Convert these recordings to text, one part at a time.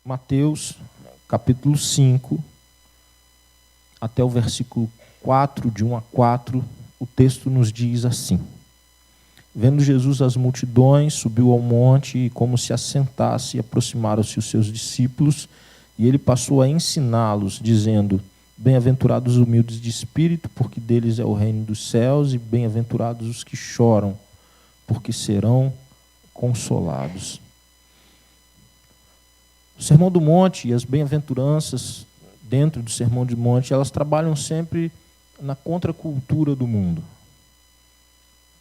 Mateus, capítulo 5, até o versículo 4, de 1 a 4, o texto nos diz assim: Vendo Jesus as multidões, subiu ao monte e, como se assentasse, aproximaram-se os seus discípulos, e ele passou a ensiná-los, dizendo: Bem-aventurados os humildes de espírito, porque deles é o reino dos céus, e bem-aventurados os que choram, porque serão consolados. O Sermão do Monte e as bem-aventuranças dentro do Sermão do Monte, elas trabalham sempre na contracultura do mundo.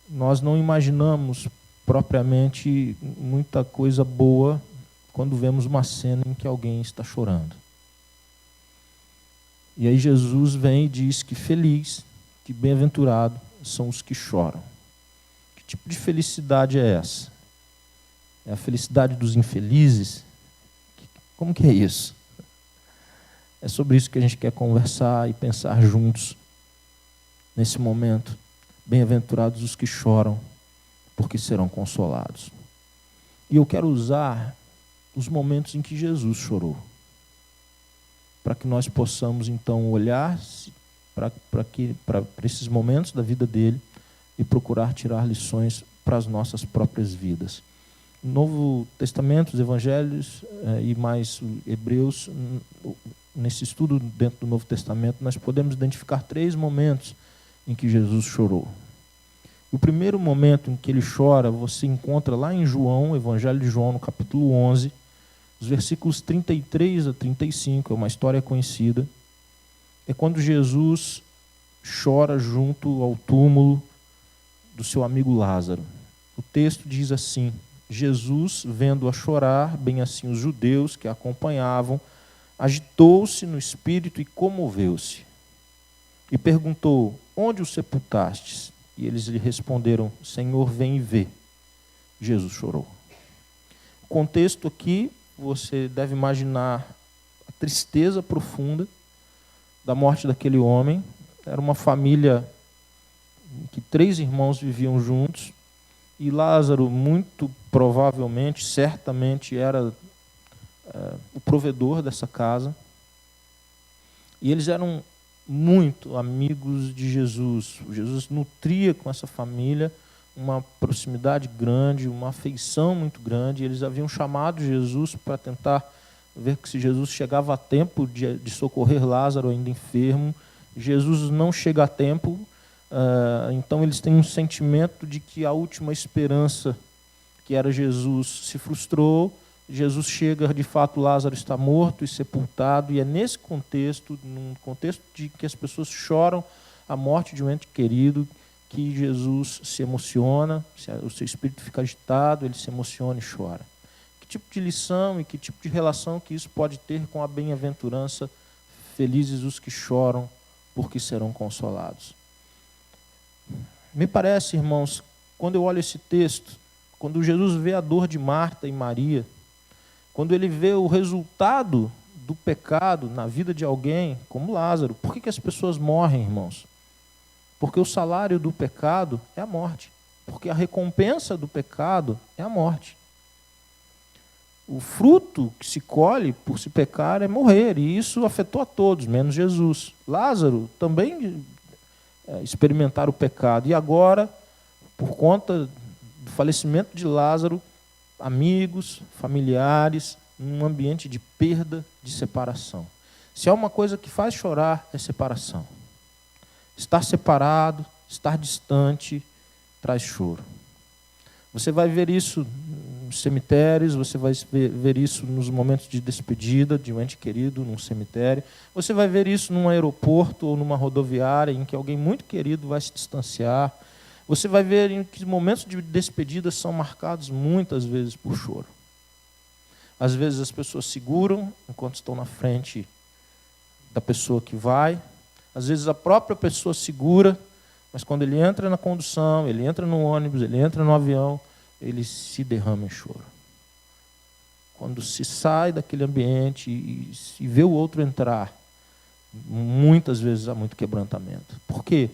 Nós não imaginamos propriamente muita coisa boa quando vemos uma cena em que alguém está chorando. E aí Jesus vem e diz que feliz, que bem-aventurado são os que choram. Que tipo de felicidade é essa? É a felicidade dos infelizes? Como que é isso? É sobre isso que a gente quer conversar e pensar juntos nesse momento. Bem-aventurados os que choram, porque serão consolados. E eu quero usar os momentos em que Jesus chorou, para que nós possamos então olhar para esses momentos da vida dele e procurar tirar lições para as nossas próprias vidas. No Novo Testamento, os Evangelhos e mais Hebreus, nesse estudo dentro do Novo Testamento, nós podemos identificar 3 momentos em que Jesus chorou. O primeiro momento em que ele chora, você encontra lá em João, Evangelho de João, no capítulo 11, os versículos 33 a 35, é uma história conhecida. É quando Jesus chora junto ao túmulo do seu amigo Lázaro. O texto diz assim: Jesus, vendo-a chorar, bem assim os judeus que a acompanhavam, agitou-se no espírito e comoveu-se. E perguntou: Onde o sepultastes? E eles lhe responderam: Senhor, vem e vê. Jesus chorou. O contexto aqui, você deve imaginar a tristeza profunda da morte daquele homem. Era uma família em que 3 irmãos viviam juntos, e Lázaro, muito provavelmente, certamente, era o provedor dessa casa. E eles eram muito amigos de Jesus. Jesus nutria com essa família uma proximidade grande, uma afeição muito grande. Eles haviam chamado Jesus para tentar ver se Jesus chegava a tempo de socorrer Lázaro ainda enfermo. Jesus não chega a tempo, então eles têm um sentimento de que a última esperança, que era Jesus, se frustrou. Jesus chega, de fato, Lázaro está morto e sepultado, e é nesse contexto, num contexto de que as pessoas choram a morte de um ente querido, que Jesus se emociona, o seu espírito fica agitado, ele se emociona e chora. Que tipo de lição e que tipo de relação que isso pode ter com a bem-aventurança? Felizes os que choram, porque serão consolados. Me parece, irmãos, quando eu olho esse texto, quando Jesus vê a dor de Marta e Maria, quando ele vê o resultado do pecado na vida de alguém, como Lázaro. Por que as pessoas morrem, irmãos? Porque o salário do pecado é a morte. Porque a recompensa do pecado é a morte. O fruto que se colhe por se pecar é morrer, e isso afetou a todos, menos Jesus. Lázaro também experimentaram o pecado, e agora, por conta do falecimento de Lázaro, amigos, familiares, num ambiente de perda, de separação. Se há uma coisa que faz chorar, é separação. Estar separado, estar distante, traz choro. Você vai ver isso nos cemitérios, você vai ver isso nos momentos de despedida de um ente querido num cemitério. Você vai ver isso num aeroporto ou numa rodoviária em que alguém muito querido vai se distanciar. Você vai ver em que momentos de despedida são marcados muitas vezes por choro. Às vezes as pessoas seguram enquanto estão na frente da pessoa que vai. Às vezes a própria pessoa segura, mas quando ele entra na condução, ele entra no ônibus, ele entra no avião, ele se derrama em choro. Quando se sai daquele ambiente e vê o outro entrar, muitas vezes há muito quebrantamento. Por quê?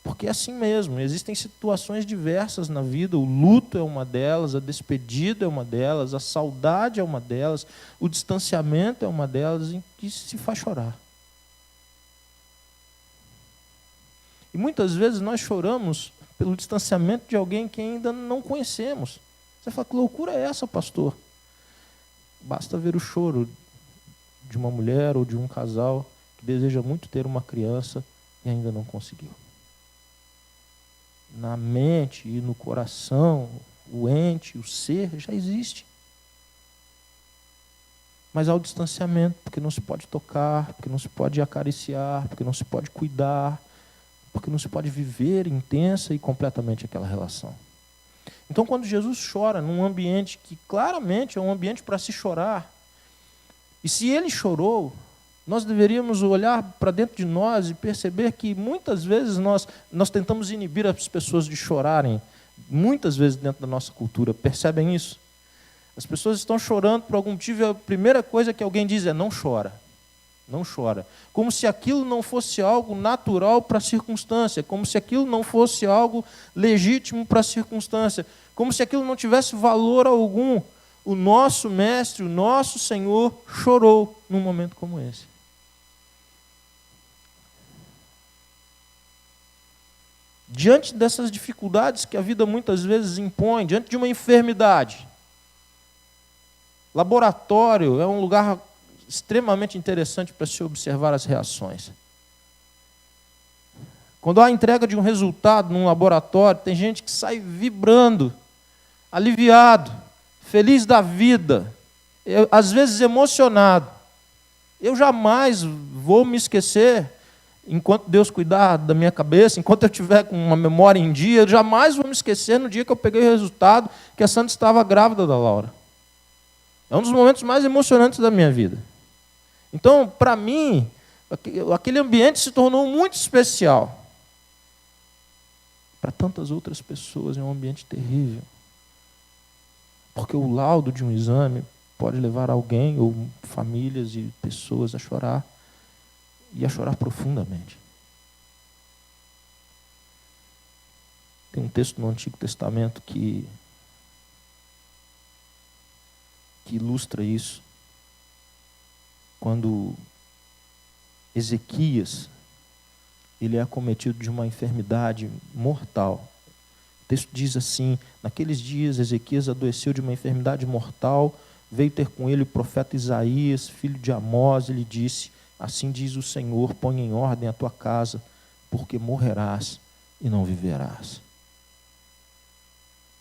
Porque é assim mesmo, existem situações diversas na vida, o luto é uma delas, a despedida é uma delas, a saudade é uma delas, o distanciamento é uma delas, em que se faz chorar. E muitas vezes nós choramos pelo distanciamento de alguém que ainda não conhecemos. Você fala, que loucura é essa, pastor? Basta ver o choro de uma mulher ou de um casal que deseja muito ter uma criança e ainda não conseguiu. Na mente e no coração, o ente, o ser, já existe. Mas há o distanciamento, porque não se pode tocar, porque não se pode acariciar, porque não se pode cuidar, porque não se pode viver intensa e completamente aquela relação. Então, quando Jesus chora num ambiente que claramente é um ambiente para se chorar, e se ele chorou, nós deveríamos olhar para dentro de nós e perceber que muitas vezes nós tentamos inibir as pessoas de chorarem, muitas vezes dentro da nossa cultura. Percebem isso? As pessoas estão chorando por algum motivo e a primeira coisa que alguém diz é: não chora. Não chora. Como se aquilo não fosse algo natural para a circunstância, como se aquilo não fosse algo legítimo para a circunstância, como se aquilo não tivesse valor algum. O nosso Mestre, o nosso Senhor, chorou num momento como esse. Diante dessas dificuldades que a vida muitas vezes impõe, diante de uma enfermidade, laboratório é um lugar extremamente interessante para se observar as reações. Quando há a entrega de um resultado num laboratório, tem gente que sai vibrando, aliviado, feliz da vida, às vezes emocionado. Eu jamais vou me esquecer, enquanto Deus cuidar da minha cabeça, enquanto eu tiver com uma memória em dia, eu jamais vou me esquecer no dia que eu peguei o resultado que a Sandra estava grávida da Laura. É um dos momentos mais emocionantes da minha vida. Então, para mim, aquele ambiente se tornou muito especial. Para tantas outras pessoas é um ambiente terrível. Porque o laudo de um exame pode levar alguém, ou famílias e pessoas, a chorar. E a chorar profundamente. Tem um texto no Antigo Testamento que ilustra isso. Quando Ezequias ele é acometido de uma enfermidade mortal. O texto diz assim: naqueles dias Ezequias adoeceu de uma enfermidade mortal, veio ter com ele o profeta Isaías, filho de Amós, e lhe disse: assim diz o Senhor, põe em ordem a tua casa, porque morrerás e não viverás.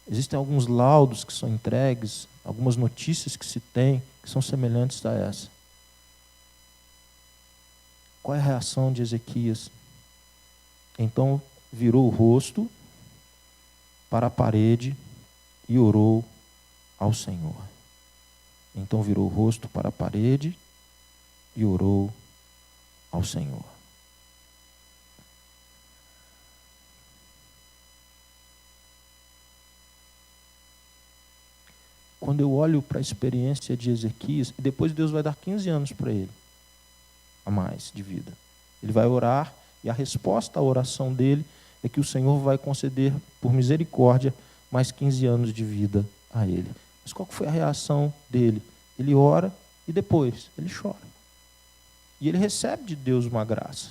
Existem alguns laudos que são entregues, algumas notícias que se tem, que são semelhantes a essa. Qual é a reação de Ezequias? Então virou o rosto para a parede e orou ao Senhor. Então virou o rosto para a parede e orou ao Senhor. Quando eu olho para a experiência de Ezequias, e depois Deus vai dar 15 anos para ele, a mais de vida. Ele vai orar, e a resposta à oração dele é que o Senhor vai conceder, por misericórdia, mais 15 anos de vida a ele. Mas qual foi a reação dele? Ele ora e depois ele chora. E ele recebe de Deus uma graça.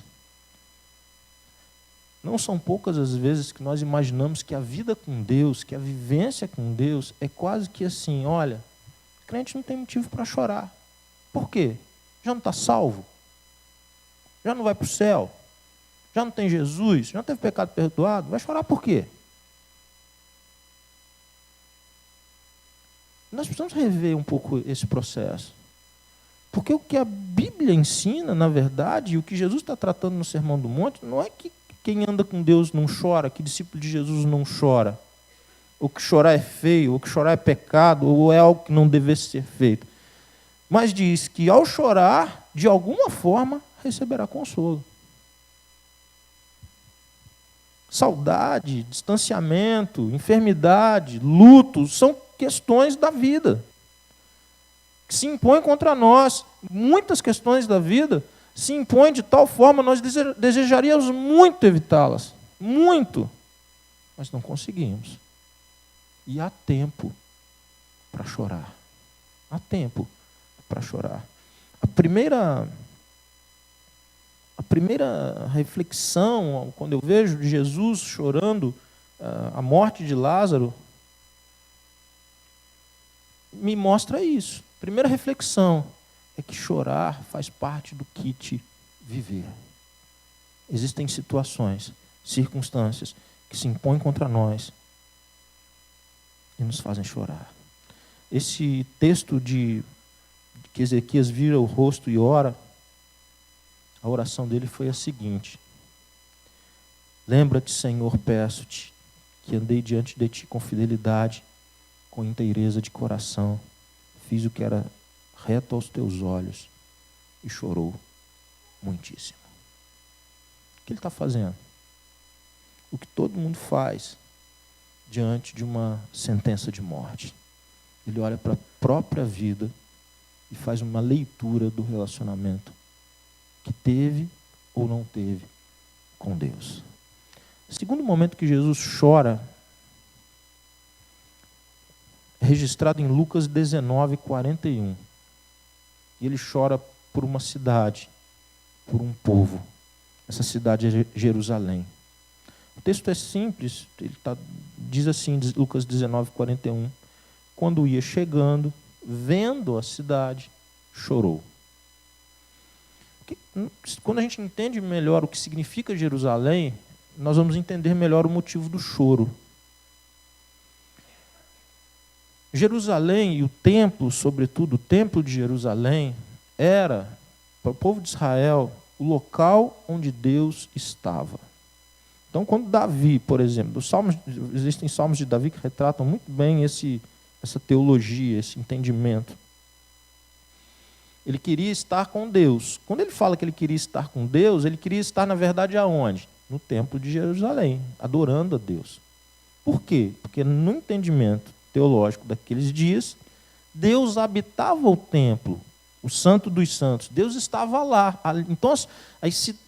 Não são poucas as vezes que nós imaginamos que a vida com Deus, que a vivência com Deus é quase que assim: olha, o crente não tem motivo para chorar. Por quê? Já não está salvo? Já não vai para o céu? Já não tem Jesus? Já não teve pecado perdoado? Vai chorar por quê? Nós precisamos rever um pouco esse processo. Porque o que a Bíblia ensina, na verdade, e o que Jesus está tratando no Sermão do Monte, não é que quem anda com Deus não chora, que discípulo de Jesus não chora, ou que chorar é feio, ou que chorar é pecado, ou é algo que não deve ser feito. Mas diz que ao chorar, de alguma forma, receberá consolo. Saudade, distanciamento, enfermidade, luto, são questões da vida que se impõem contra nós. Muitas questões da vida se impõem de tal forma, nós desejaríamos muito evitá-las. muito, mas não conseguimos. E há tempo para chorar. Há tempo para chorar. A primeira reflexão, quando eu vejo Jesus chorando a morte de Lázaro, me mostra isso. Primeira reflexão é que chorar faz parte do kit viver. Existem situações, circunstâncias que se impõem contra nós e nos fazem chorar. Esse texto de que Ezequias vira o rosto e ora, a oração dele foi a seguinte: lembra-te, Senhor, peço-te, que andei diante de ti com fidelidade, com inteireza de coração, fiz o que era reto aos teus olhos e chorou muitíssimo. O que ele está fazendo? O que todo mundo faz diante de uma sentença de morte. Ele olha para a própria vida e faz uma leitura do relacionamento que teve ou não teve com Deus. O segundo momento que Jesus chora é registrado em Lucas 19, 41. E ele chora por uma cidade, por um povo. Essa cidade é Jerusalém. O texto é simples, diz assim, Lucas 19, 41. Quando ia chegando, vendo a cidade, chorou. Quando a gente entende melhor o que significa Jerusalém, nós vamos entender melhor o motivo do choro. Jerusalém e o templo, sobretudo o templo de Jerusalém, era, para o povo de Israel, o local onde Deus estava. Então, quando Davi, por exemplo, existem salmos de Davi que retratam muito bem essa teologia, esse entendimento. Ele queria estar com Deus. Quando ele fala que ele queria estar com Deus, ele queria estar, na verdade, aonde? No templo de Jerusalém, adorando a Deus. Por quê? Porque no entendimento teológico daqueles dias, Deus habitava o templo, o Santo dos Santos. Deus estava lá. Então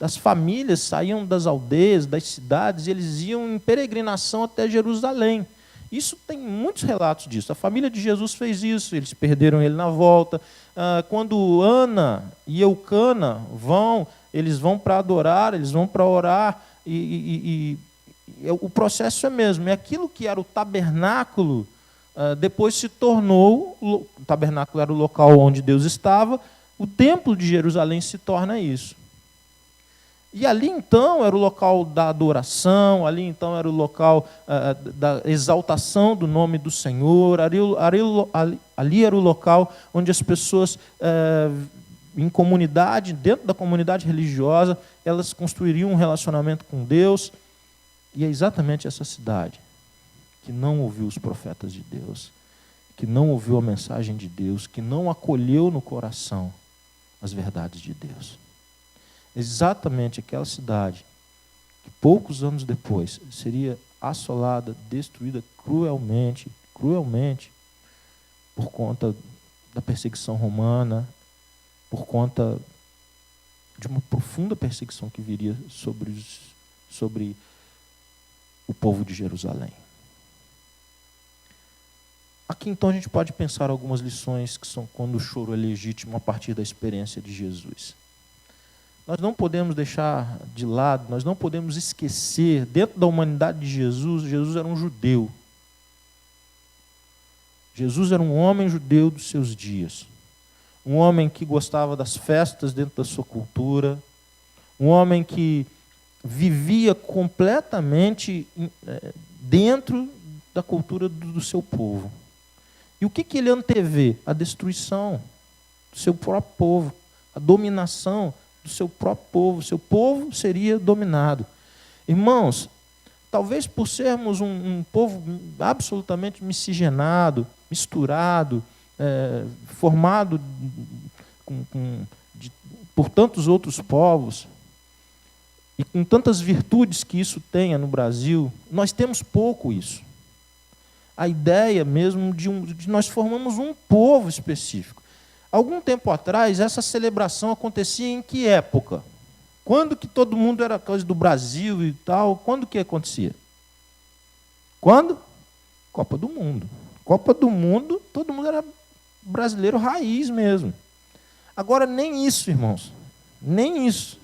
as famílias saíam das aldeias, das cidades, e eles iam em peregrinação até Jerusalém. Isso tem muitos relatos disso. A família de Jesus fez isso, eles perderam ele na volta. Quando Ana e Eucana eles vão para adorar, eles vão para orar, e o processo é mesmo. É aquilo que era o tabernáculo, depois se tornou, o tabernáculo era o local onde Deus estava, o templo de Jerusalém se torna isso. E ali então era o local da adoração, ali então era o local da exaltação do nome do Senhor, ali era o local onde as pessoas, em comunidade, dentro da comunidade religiosa, elas construiriam um relacionamento com Deus. E é exatamente essa cidade que não ouviu os profetas de Deus, que não ouviu a mensagem de Deus, que não acolheu no coração as verdades de Deus. Exatamente aquela cidade que poucos anos depois seria assolada, destruída cruelmente, por conta da perseguição romana, por conta de uma profunda perseguição que viria sobre o povo de Jerusalém. Aqui então a gente pode pensar algumas lições que são quando o choro é legítimo a partir da experiência de Jesus. Nós não podemos deixar de lado, nós não podemos esquecer, dentro da humanidade de Jesus, Jesus era um judeu. Jesus era um homem judeu dos seus dias. Um homem que gostava das festas dentro da sua cultura. Um homem que vivia completamente dentro da cultura do seu povo. E o que ele antevê? A destruição do seu próprio povo, a dominação do seu próprio povo. Seu povo seria dominado. Irmãos, talvez por sermos um povo absolutamente miscigenado, misturado, formado por tantos outros povos, e com tantas virtudes que isso tenha no Brasil, nós temos pouco isso. A ideia mesmo de nós formamos um povo específico. Algum tempo atrás, essa celebração acontecia em que época? Quando que todo mundo era coisa do Brasil e tal? Quando que acontecia? Quando? Copa do Mundo. Copa do Mundo, todo mundo era brasileiro raiz mesmo. Agora, nem isso, irmãos. Nem isso.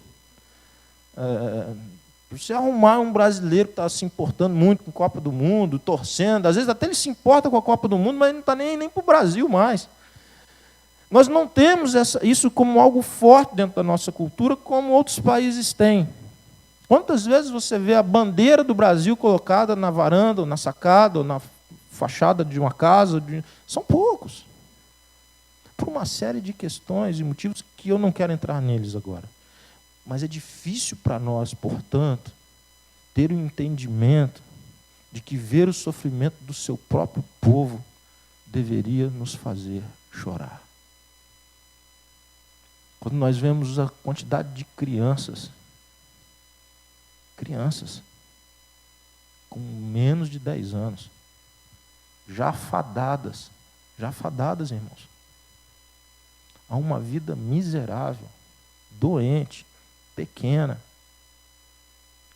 Você arrumar um brasileiro que está se importando muito com a Copa do Mundo, torcendo, às vezes até ele se importa com a Copa do Mundo, mas não está nem para o Brasil mais. Nós não temos isso como algo forte dentro da nossa cultura, como outros países têm. Quantas vezes você vê a bandeira do Brasil colocada na varanda, ou na sacada, ou na fachada de uma casa? São poucos. Por uma série de questões e motivos que eu não quero entrar neles agora. Mas é difícil para nós, portanto, ter o entendimento de que ver o sofrimento do seu próprio povo deveria nos fazer chorar. Quando nós vemos a quantidade de crianças com menos de 10 anos, já fadadas, irmãos, a uma vida miserável, doente, pequena,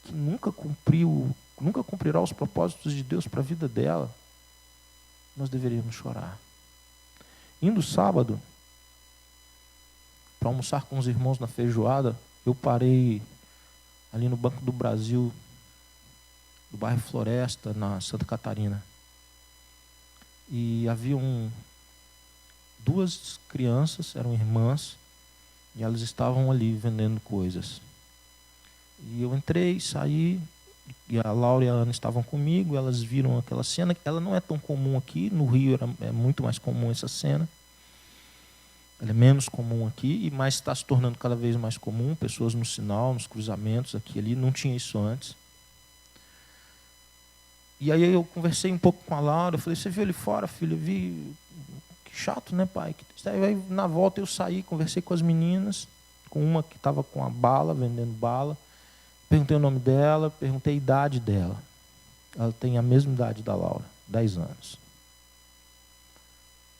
que nunca cumprirá os propósitos de Deus para a vida dela, nós deveríamos chorar. Indo sábado, para almoçar com os irmãos na feijoada, eu parei ali no Banco do Brasil, do bairro Floresta, na Santa Catarina. E haviam 2 crianças, eram irmãs, e elas estavam ali vendendo coisas. E eu entrei, saí, e a Laura e a Ana estavam comigo, elas viram aquela cena, ela não é tão comum aqui, no Rio é muito mais comum essa cena. Ela é menos comum aqui, mas está se tornando cada vez mais comum, pessoas no sinal, nos cruzamentos, aqui e ali, não tinha isso antes. E aí eu conversei um pouco com a Laura, eu falei, você viu ali fora, filho? Eu vi, que chato, né, pai? Aí, na volta eu saí, conversei com as meninas, com uma que estava com a bala, vendendo bala, perguntei o nome dela, perguntei a idade dela. Ela tem a mesma idade da Laura, 10 anos.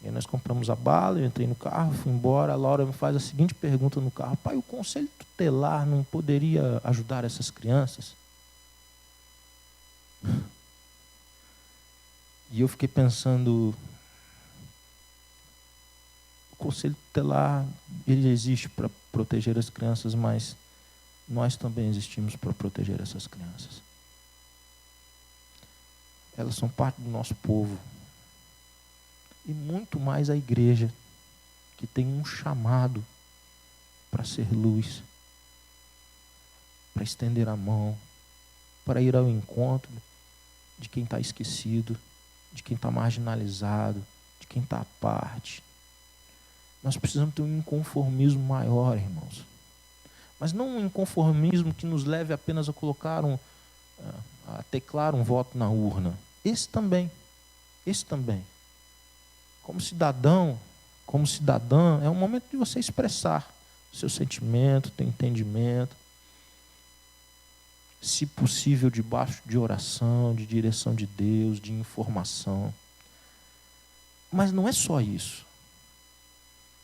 E aí nós compramos a bala, eu entrei no carro, fui embora. A Laura me faz a seguinte pergunta no carro: pai, o conselho tutelar não poderia ajudar essas crianças? E eu fiquei pensando, o conselho tutelar, ele existe para proteger as crianças, mas nós também existimos para proteger essas crianças. Elas são parte do nosso povo. E muito mais a igreja, que tem um chamado para ser luz, para estender a mão, para ir ao encontro de quem está esquecido, de quem está marginalizado, de quem está à parte. Nós precisamos ter um inconformismo maior, irmãos. Mas não um inconformismo que nos leve apenas a colocar a teclar um voto na urna. Esse também. Como cidadão, como cidadã, é um momento de você expressar o seu sentimento, teu entendimento. Se possível, debaixo de oração, de direção de Deus, de informação. Mas não é só isso.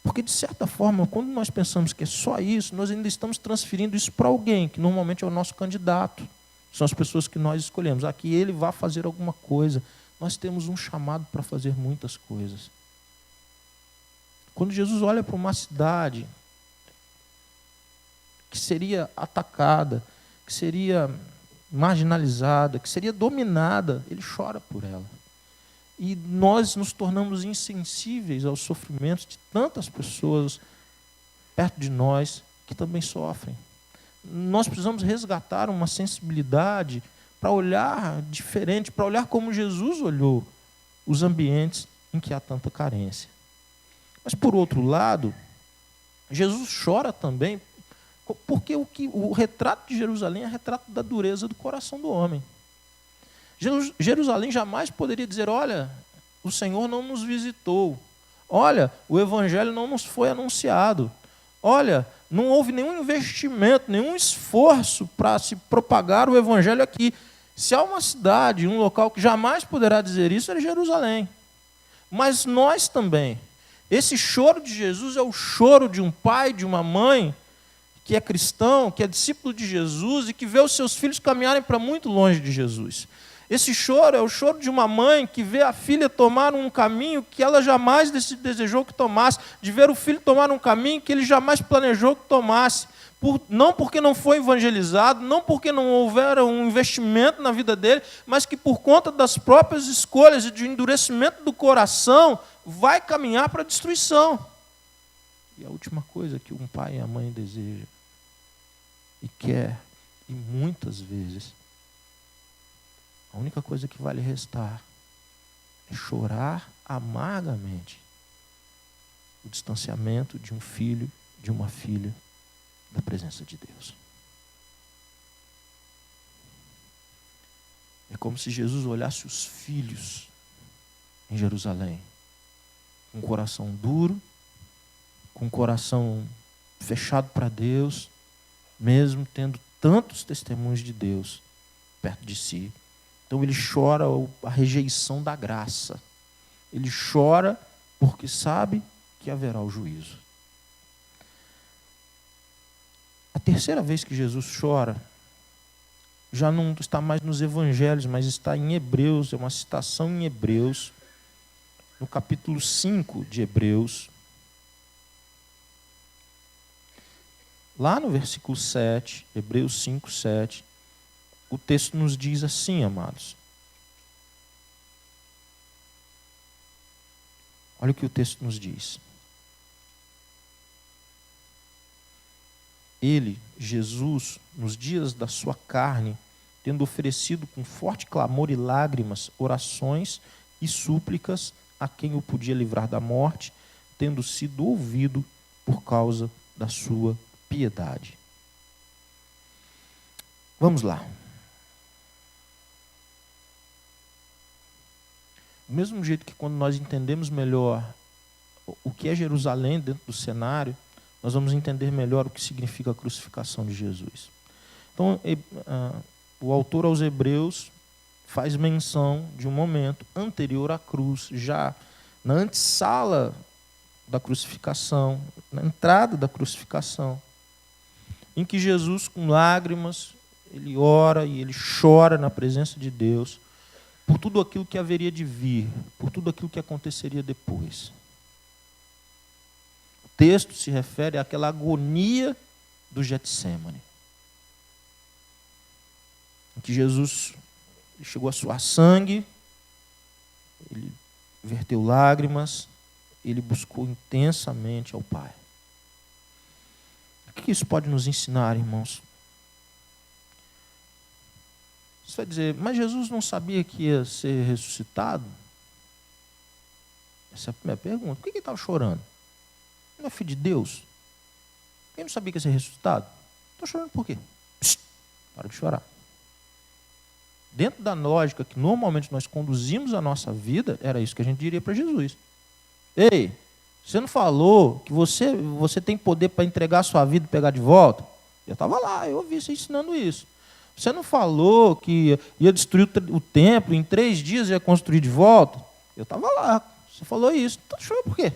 Porque, de certa forma, quando nós pensamos que é só isso, nós ainda estamos transferindo isso para alguém, que normalmente é o nosso candidato. São as pessoas que nós escolhemos. Aqui ele vai fazer alguma coisa. Nós temos um chamado para fazer muitas coisas. Quando Jesus olha para uma cidade que seria atacada, que seria marginalizada, que seria dominada, ele chora por ela. E nós nos tornamos insensíveis aos sofrimentos de tantas pessoas perto de nós que também sofrem. Nós precisamos resgatar uma sensibilidade para olhar diferente, para olhar como Jesus olhou os ambientes em que há tanta carência. Mas, por outro lado, Jesus chora também, porque o retrato de Jerusalém é retrato da dureza do coração do homem. Jerusalém jamais poderia dizer, olha, o Senhor não nos visitou. Olha, o Evangelho não nos foi anunciado. Olha, não houve nenhum investimento, nenhum esforço para se propagar o Evangelho aqui. Se há uma cidade, um local que jamais poderá dizer isso, é Jerusalém. Mas nós também. Esse choro de Jesus é o choro de um pai, de uma mãe, que é cristão, que é discípulo de Jesus e que vê os seus filhos caminharem para muito longe de Jesus. Esse choro é o choro de uma mãe que vê a filha tomar um caminho que ela jamais desejou que tomasse, de ver o filho tomar um caminho que ele jamais planejou que tomasse, não porque não foi evangelizado, não porque não houver um investimento na vida dele, mas que por conta das próprias escolhas e de endurecimento do coração, vai caminhar para a destruição. E a última coisa que um pai e a mãe desejam e quer, e muitas vezes, a única coisa que vai lhe restar é chorar amargamente o distanciamento de um filho, de uma filha, da presença de Deus. É como se Jesus olhasse os filhos em Jerusalém, com o coração duro, com o coração fechado para Deus, mesmo tendo tantos testemunhos de Deus perto de si. Então ele chora a rejeição da graça. Ele chora porque sabe que haverá o juízo. A terceira vez que Jesus chora, já não está mais nos evangelhos, mas está em Hebreus, é uma citação em Hebreus, no capítulo 5 de Hebreus, lá no versículo 7, Hebreus 5, 7, o texto nos diz assim, amados. Olha o que o texto nos diz. Ele, Jesus, nos dias da sua carne, tendo oferecido com forte clamor e lágrimas, orações e súplicas a quem o podia livrar da morte, tendo sido ouvido por causa da sua piedade. Vamos lá. Do mesmo jeito que quando nós entendemos melhor o que é Jerusalém dentro do cenário, nós vamos entender melhor o que significa a crucificação de Jesus. Então, o autor aos Hebreus faz menção de um momento anterior à cruz, já na antessala da crucificação, na entrada da crucificação, em que Jesus, com lágrimas, ele ora e ele chora na presença de Deus por tudo aquilo que haveria de vir, por tudo aquilo que aconteceria depois. O texto se refere àquela agonia do Getsêmani, em que Jesus chegou a suar sangue, ele verteu lágrimas, ele buscou intensamente ao Pai. O que isso pode nos ensinar, irmãos? Você vai dizer, mas Jesus não sabia que ia ser ressuscitado? Essa é a primeira pergunta. Por que ele estava chorando? Ele não é filho de Deus? Ele não sabia que ia ser ressuscitado? Está chorando por quê? Psst, para de chorar. Dentro da lógica que normalmente nós conduzimos a nossa vida, era isso que a gente diria para Jesus. Ei, você não falou que você tem poder para entregar a sua vida e pegar de volta? Eu estava lá, eu ouvi você ensinando isso. Você não falou que ia destruir o templo, em 3 dias ia construir de volta? Eu estava lá, você falou isso. Então chorando por quê?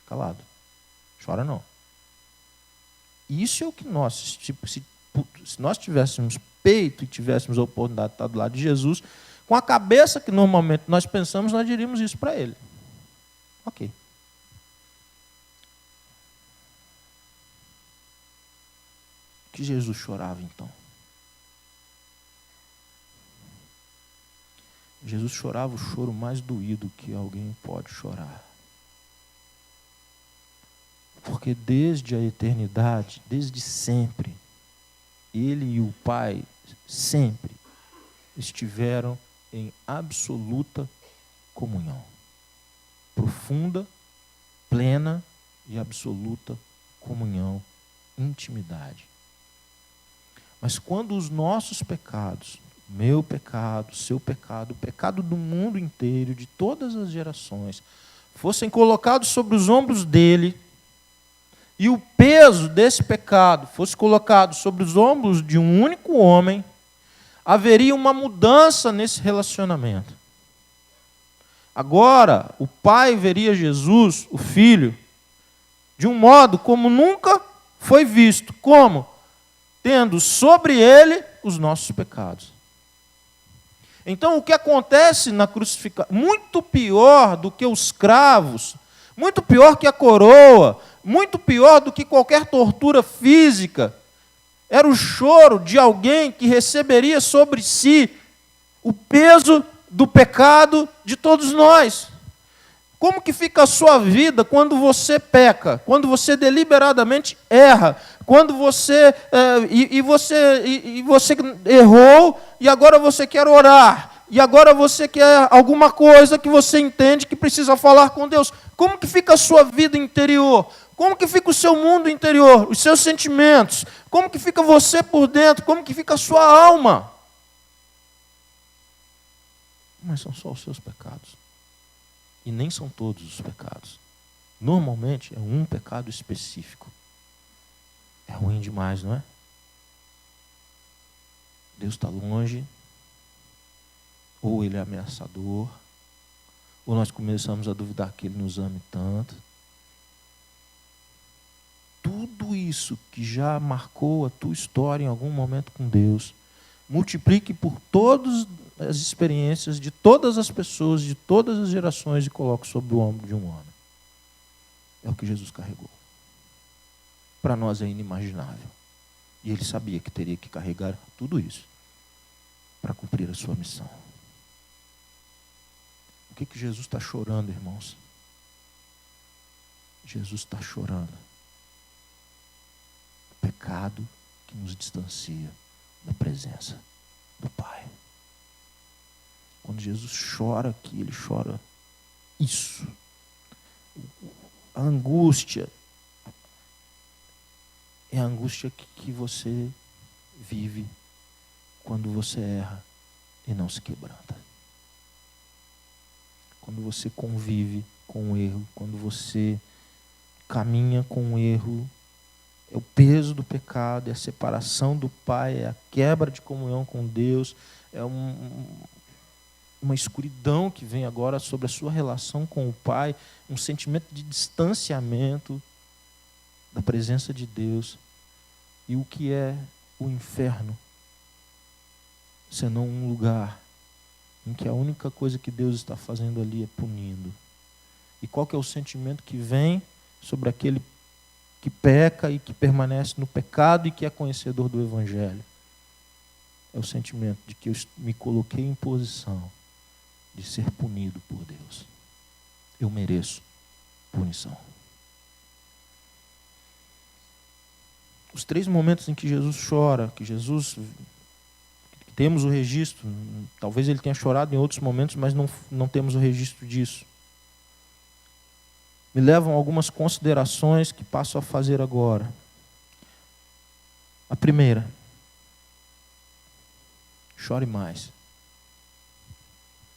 Calado. Chora não. Isso é o que nós, se nós tivéssemos peito e tivéssemos a oportunidade de estar do lado de Jesus, com a cabeça que normalmente nós pensamos, nós diríamos isso para ele. Ok. Que Jesus chorava então? Jesus chorava o choro mais doído que alguém pode chorar. Porque desde a eternidade, desde sempre, ele e o Pai sempre estiveram em absoluta comunhão. Profunda, plena e absoluta comunhão, intimidade. Mas quando os nossos pecados, meu pecado, seu pecado, o pecado do mundo inteiro, de todas as gerações, fossem colocados sobre os ombros dele, e o peso desse pecado fosse colocado sobre os ombros de um único homem, haveria uma mudança nesse relacionamento. Agora, o Pai veria Jesus, o Filho, de um modo como nunca foi visto. Como? Tendo sobre ele os nossos pecados. Então, o que acontece na crucificação, muito pior do que os cravos, muito pior que a coroa, muito pior do que qualquer tortura física, era o choro de alguém que receberia sobre si o peso do pecado de todos nós. Como que fica a sua vida quando você peca, quando você deliberadamente erra, quando você você errou e agora você quer orar, e agora você quer alguma coisa que você entende que precisa falar com Deus? Como que fica a sua vida interior? Como que fica o seu mundo interior, os seus sentimentos? Como que fica você por dentro? Como que fica a sua alma? Mas são só os seus pecados. E nem são todos os pecados. Normalmente é um pecado específico. É ruim demais, não é? Deus está longe, ou Ele é ameaçador, ou nós começamos a duvidar que Ele nos ame tanto. Tudo isso que já marcou a tua história em algum momento com Deus, multiplique por todas as experiências de todas as pessoas, de todas as gerações, e coloque sobre o ombro de um homem. É o que Jesus carregou. Para nós é inimaginável. E Ele sabia que teria que carregar tudo isso para cumprir a sua missão. O que Jesus está chorando, irmãos? Jesus está chorando. O pecado que nos distancia da presença do Pai. Quando Jesus chora aqui, Ele chora isso. A angústia é a angústia que você vive quando você erra e não se quebranta. Quando você convive com o erro, quando você caminha com o erro, é o peso do pecado, é a separação do Pai, é a quebra de comunhão com Deus, é uma escuridão que vem agora sobre a sua relação com o Pai, um sentimento de distanciamento da presença de Deus. E o que é o inferno, senão um lugar em que a única coisa que Deus está fazendo ali é punindo? E qual que é o sentimento que vem sobre aquele que peca e que permanece no pecado e que é conhecedor do Evangelho? É o sentimento de que eu me coloquei em posição de ser punido por Deus. Eu mereço punição. Os 3 momentos em que Jesus chora, que temos o registro, talvez Ele tenha chorado em outros momentos, mas não temos o registro disso, me levam a algumas considerações que passo a fazer agora. A primeira: chore mais.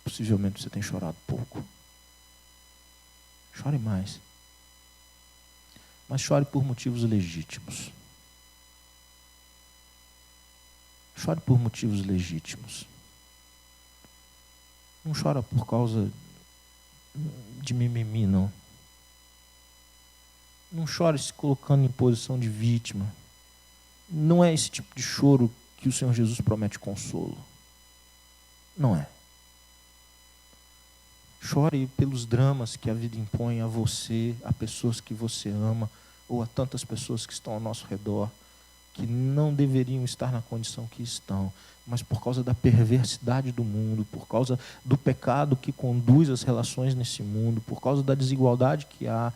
Possivelmente você tem chorado pouco. Chore mais. Mas chore por motivos legítimos. Chore por motivos legítimos. Não chora por causa de mimimi, não. Não chore se colocando em posição de vítima. Não é esse tipo de choro que o Senhor Jesus promete consolo. Não é. Chore pelos dramas que a vida impõe a você, a pessoas que você ama, ou a tantas pessoas que estão ao nosso redor, que não deveriam estar na condição que estão, mas por causa da perversidade do mundo, por causa do pecado que conduz as relações nesse mundo, por causa da desigualdade que há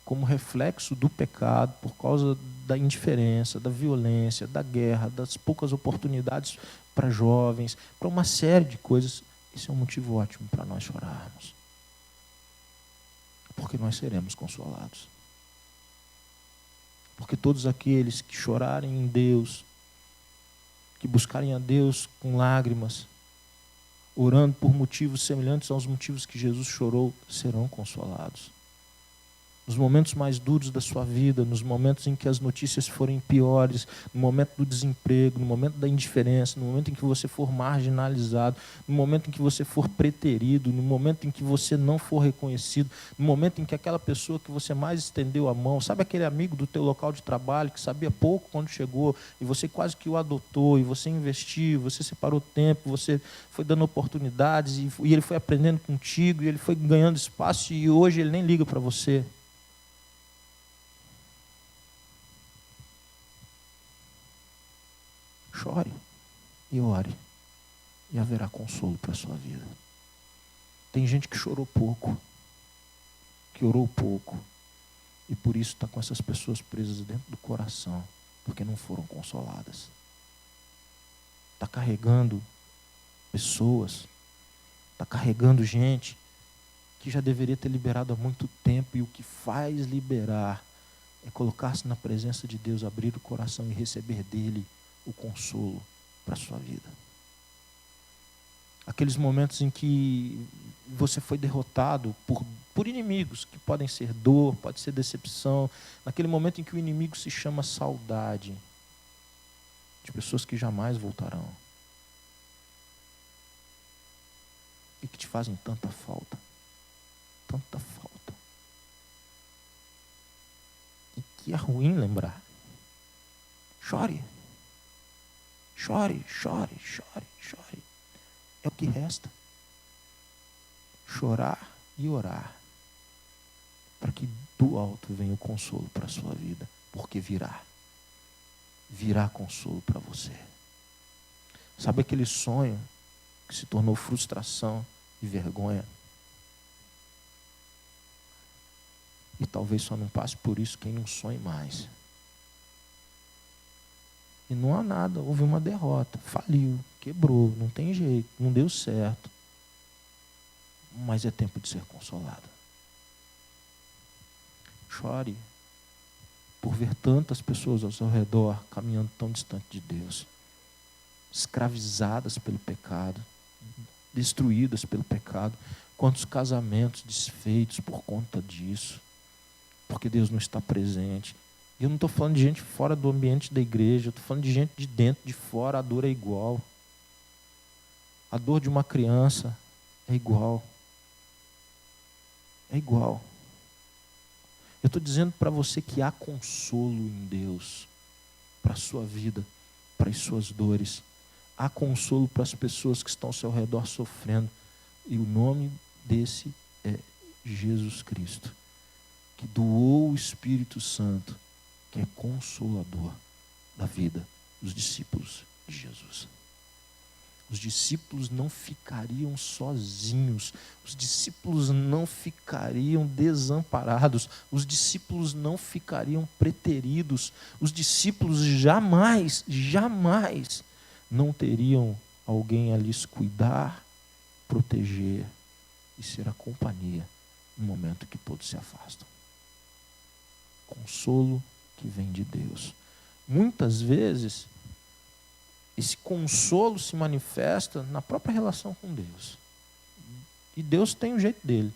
como reflexo do pecado, por causa da indiferença, da violência, da guerra, das poucas oportunidades para jovens, para uma série de coisas. Esse é um motivo ótimo para nós chorarmos, porque nós seremos consolados. Porque todos aqueles que chorarem em Deus, que buscarem a Deus com lágrimas, orando por motivos semelhantes aos motivos que Jesus chorou, serão consolados. nos momentos mais duros da sua vida, nos momentos em que as notícias forem piores, no momento do desemprego, no momento da indiferença, no momento em que você for marginalizado, no momento em que você for preterido, no momento em que você não for reconhecido, no momento em que aquela pessoa que você mais estendeu a mão, sabe aquele amigo do teu local de trabalho que sabia pouco quando chegou e você quase que o adotou, e você investiu, você separou tempo, você foi dando oportunidades e ele foi aprendendo contigo, e ele foi ganhando espaço e hoje ele nem liga para você. Chore e ore, e haverá consolo para a sua vida. Tem gente que chorou pouco, que orou pouco, e por isso está com essas pessoas presas dentro do coração, porque não foram consoladas. Está carregando pessoas, está carregando gente que já deveria ter liberado há muito tempo, e o que faz liberar é colocar-se na presença de Deus, abrir o coração e receber dele o consolo para a sua vida. Aqueles momentos em que você foi derrotado por inimigos, que podem ser dor, pode ser decepção, naquele momento em que o inimigo se chama saudade, de pessoas que jamais voltarão, e que te fazem tanta falta, e que é ruim lembrar. Chore. Chore, chore, chore, chore. É o que resta. Chorar e orar, para que do alto venha o consolo para a sua vida, porque virá consolo para você. Sabe aquele sonho que se tornou frustração e vergonha? E talvez só não passe por isso quem não sonhe mais. E não há nada, houve uma derrota, faliu, quebrou, não tem jeito, não deu certo. Mas é tempo de ser consolado. Chore por ver tantas pessoas ao seu redor caminhando tão distante de Deus, escravizadas pelo pecado, destruídas pelo pecado. Quantos casamentos desfeitos por conta disso, porque Deus não está presente. E eu não estou falando de gente fora do ambiente da igreja, eu estou falando de gente de dentro, de fora. A dor é igual. A dor de uma criança é igual. É igual. Eu estou dizendo para você que há consolo em Deus para a sua vida, para as suas dores. Há consolo para as pessoas que estão ao seu redor sofrendo. E o nome desse é Jesus Cristo, que doou o Espírito Santo, que é consolador da vida dos discípulos de Jesus. Os discípulos não ficariam sozinhos, os discípulos não ficariam desamparados, os discípulos não ficariam preteridos, os discípulos jamais não teriam alguém a lhes cuidar, proteger e ser a companhia no momento que todos se afastam. Consolo que vem de Deus. Muitas vezes, esse consolo se manifesta na própria relação com Deus. E Deus tem o jeito dele.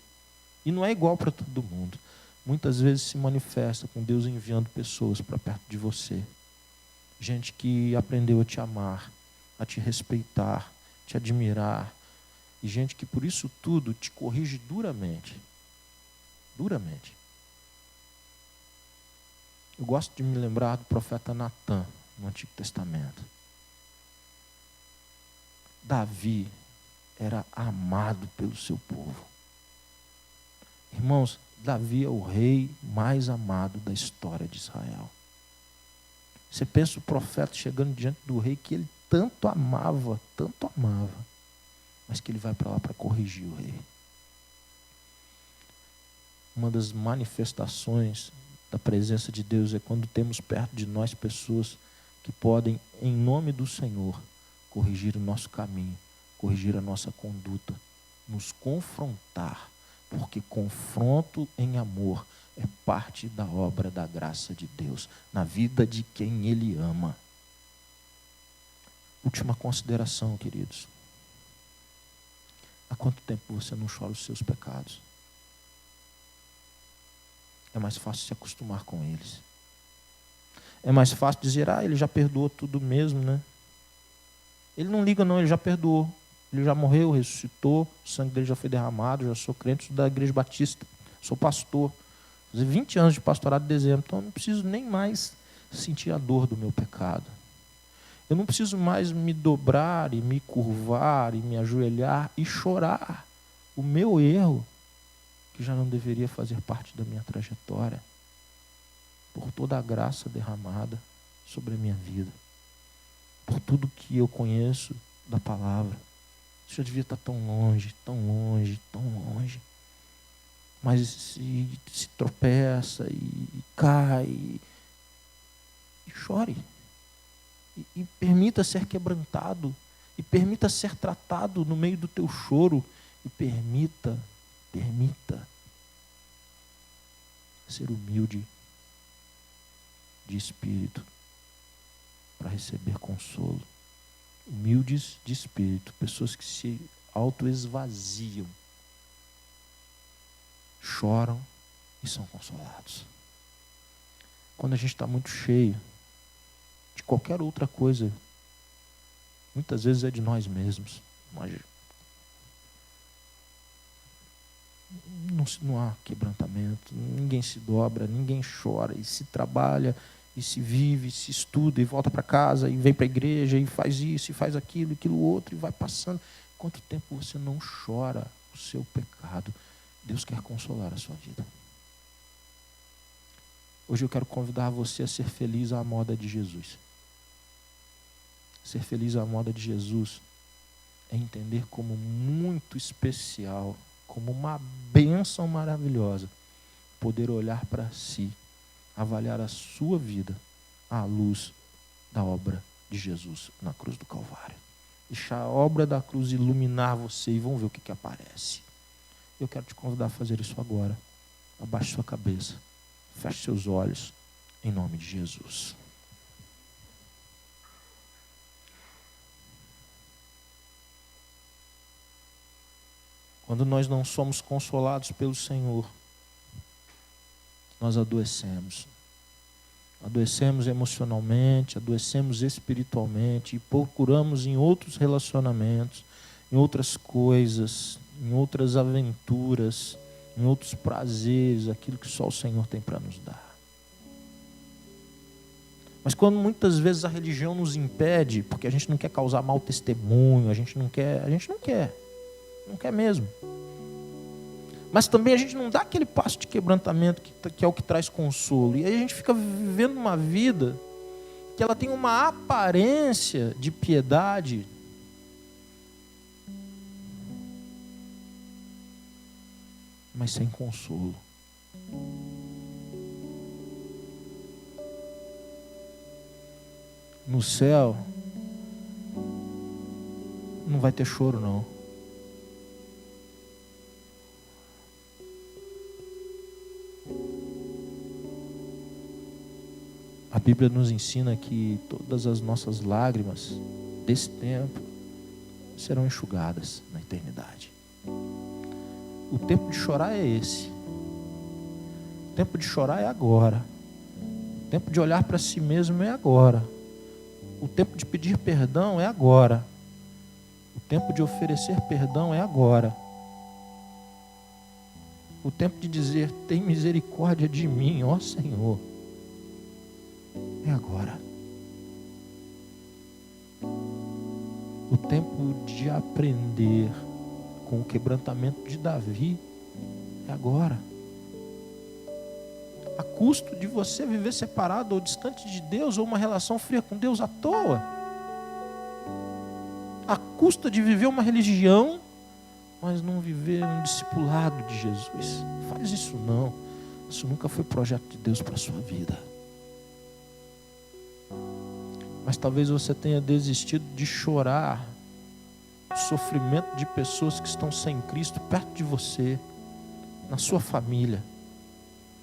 E não é igual para todo mundo. Muitas vezes se manifesta com Deus enviando pessoas para perto de você. Gente que aprendeu a te amar, a te respeitar, te admirar. E gente que por isso tudo te corrige duramente. Duramente. Eu gosto de me lembrar do profeta Natã, no Antigo Testamento. Davi era amado pelo seu povo. Irmãos, Davi é o rei mais amado da história de Israel. Você pensa o profeta chegando diante do rei que ele tanto amava, mas que ele vai para lá para corrigir o rei. Uma das manifestações da presença de Deus é quando temos perto de nós pessoas que podem, em nome do Senhor, corrigir o nosso caminho, corrigir a nossa conduta, nos confrontar, porque confronto em amor é parte da obra da graça de Deus, na vida de quem Ele ama. Última consideração, queridos. Há quanto tempo você não chora os seus pecados? é mais fácil se acostumar com eles. É mais fácil dizer, ele já perdoou tudo mesmo, né? Ele não liga não, ele já perdoou. Ele já morreu, ressuscitou, o sangue dele já foi derramado, já sou crente, sou da Igreja Batista, sou pastor. Fiz 20 anos de pastorado de dezembro, então eu não preciso nem mais sentir a dor do meu pecado. Eu não preciso mais me dobrar e me curvar e me ajoelhar e chorar o meu erro, que já não deveria fazer parte da minha trajetória, por toda a graça derramada sobre a minha vida, por tudo que eu conheço da palavra. Isso já devia estar tão longe, tão longe, tão longe. Mas se tropeça e cai e chore. E permita ser quebrantado. E permita ser tratado no meio do teu choro. E permita ser humilde de espírito para receber consolo. Humildes de espírito, pessoas que se autoesvaziam, choram e são consolados. Quando a gente está muito cheio de qualquer outra coisa, muitas vezes é de nós mesmos, mas não há quebrantamento, ninguém se dobra, ninguém chora, e se trabalha, e se vive, e se estuda, e volta para casa, e vem para a igreja, e faz isso, e faz aquilo, aquilo outro, e vai passando. Quanto tempo você não chora o seu pecado? Deus quer consolar a sua vida. Hoje eu quero convidar você a ser feliz à moda de Jesus. Ser feliz à moda de Jesus é entender como muito especial, como uma bênção maravilhosa, poder olhar para si, avaliar a sua vida à luz da obra de Jesus na cruz do Calvário. Deixar a obra da cruz iluminar você e vamos ver o que aparece. Eu quero te convidar a fazer isso agora. Abaixe sua cabeça, feche seus olhos, em nome de Jesus. Quando nós não somos consolados pelo Senhor, nós adoecemos. Adoecemos emocionalmente, adoecemos espiritualmente e procuramos em outros relacionamentos, em outras coisas, em outras aventuras, em outros prazeres, aquilo que só o Senhor tem para nos dar. Mas quando muitas vezes a religião nos impede, porque a gente não quer causar mau testemunho, a gente não quer mesmo. Mas também a gente não dá aquele passo de quebrantamento que é o que traz consolo. E aí a gente fica vivendo uma vida que ela tem uma aparência de piedade, mas sem consolo. No céu não vai ter choro, não. A Bíblia nos ensina que todas as nossas lágrimas desse tempo serão enxugadas na eternidade. O tempo de chorar é esse. O tempo de chorar é agora. O tempo de olhar para si mesmo é agora. O tempo de pedir perdão é agora. O tempo de oferecer perdão é agora. O tempo de dizer, tem misericórdia de mim, ó Senhor, é agora. O tempo de aprender com o quebrantamento de Davi é agora. A custo de você viver separado ou distante de Deus, ou uma relação fria com Deus à toa. A custo de viver uma religião, mas não viver um discipulado de Jesus. Faz isso não. Isso nunca foi projeto de Deus para a sua vida. Mas talvez você tenha desistido de chorar o sofrimento de pessoas que estão sem Cristo perto de você, na sua família.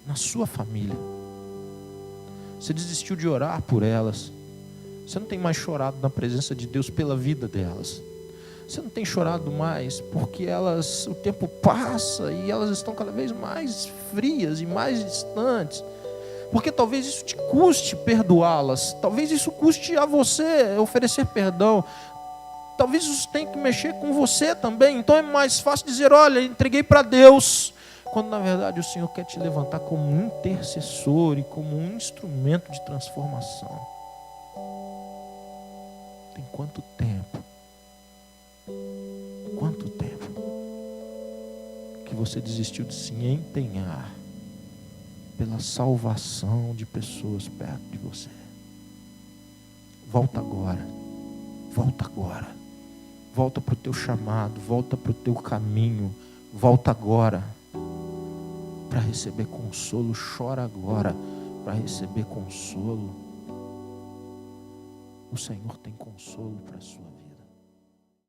Na sua família. Você desistiu de orar por elas. Você não tem mais chorado na presença de Deus pela vida delas. Você não tem chorado mais porque o tempo passa e elas estão cada vez mais frias e mais distantes. Porque talvez isso te custe perdoá-las. Talvez isso custe a você oferecer perdão. Talvez isso tenha que mexer com você também. Então é mais fácil dizer, olha, entreguei para Deus. Quando na verdade o Senhor quer te levantar como um intercessor e como um instrumento de transformação. Tem quanto tempo? Quanto tempo que você desistiu de se empenhar pela salvação de pessoas perto de você? Volta agora. Volta agora. Volta para o teu chamado. Volta para o teu caminho. Volta agora para receber consolo. Chora agora para receber consolo. O Senhor tem consolo para a sua vida.